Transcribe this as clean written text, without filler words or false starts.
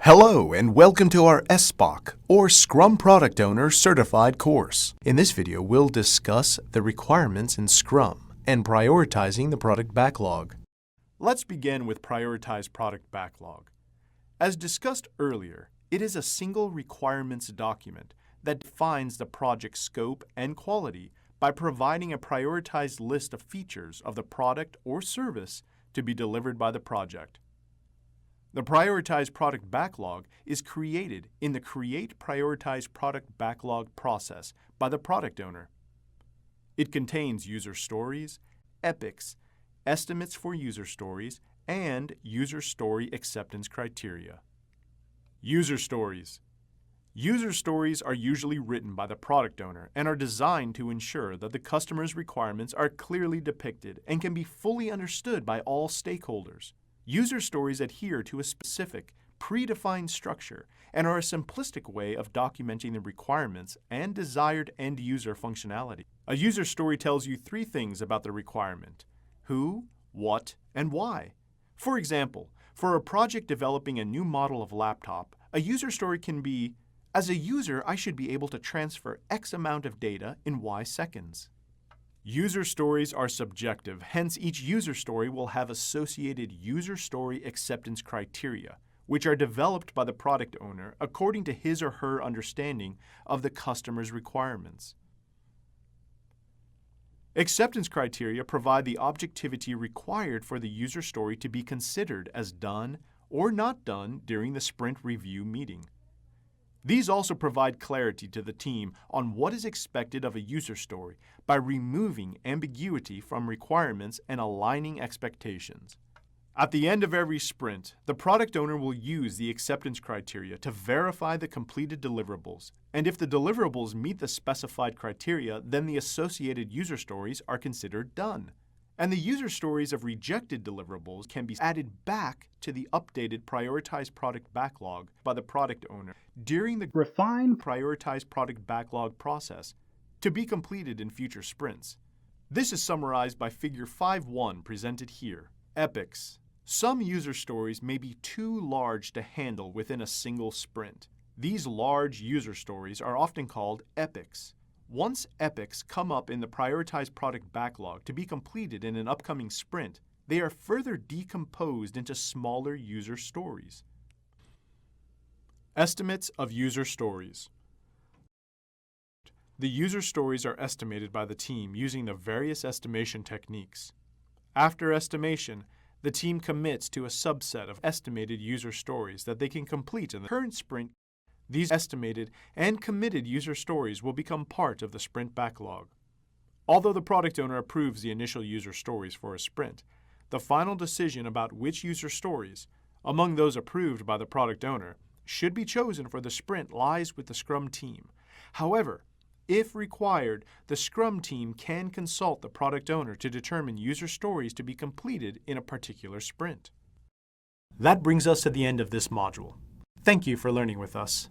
Hello and welcome to our SPOC, or Scrum Product Owner Certified course. In this video, we'll discuss the requirements in Scrum and prioritizing the product backlog. Let's begin with Prioritized Product Backlog. As discussed earlier, it is a single requirements document that defines the project scope and quality by providing a prioritized list of features of the product or service to be delivered by the project. The Prioritized Product Backlog is created in the Create Prioritized Product Backlog process by the product owner. It contains user stories, epics, estimates for user stories, and user story acceptance criteria. User stories. User stories are usually written by the product owner and are designed to ensure that the customer's requirements are clearly depicted and can be fully understood by all stakeholders. User stories adhere to a specific, predefined structure and are a simplistic way of documenting the requirements and desired end-user functionality. A user story tells you three things about the requirement: who, what, and why. For example, for a project developing a new model of laptop, a user story can be, as a user, I should be able to transfer X amount of data in Y seconds. User stories are subjective, hence each user story will have associated user story acceptance criteria, which are developed by the product owner according to his or her understanding of the customer's requirements. Acceptance criteria provide the objectivity required for the user story to be considered as done or not done during the sprint review meeting. These also provide clarity to the team on what is expected of a user story by removing ambiguity from requirements and aligning expectations. At the end of every sprint, the product owner will use the acceptance criteria to verify the completed deliverables, and if the deliverables meet the specified criteria, then the associated user stories are considered done. And the user stories of rejected deliverables can be added back to the updated Prioritized Product Backlog by the product owner during the refined Prioritized Product Backlog process to be completed in future sprints. This is summarized by Figure 5.1 presented here. Epics. Some user stories may be too large to handle within a single sprint. These large user stories are often called epics. Once epics come up in the Prioritized Product Backlog to be completed in an upcoming sprint, they are further decomposed into smaller user stories. Estimates of user stories. The user stories are estimated by the team using the various estimation techniques. After estimation, the team commits to a subset of estimated user stories that they can complete in the current sprint. These estimated and committed user stories will become part of the sprint backlog. Although the product owner approves the initial user stories for a sprint, the final decision about which user stories, among those approved by the product owner, should be chosen for the sprint lies with the Scrum team. However, if required, the Scrum team can consult the product owner to determine user stories to be completed in a particular sprint. That brings us to the end of this module. Thank you for learning with us.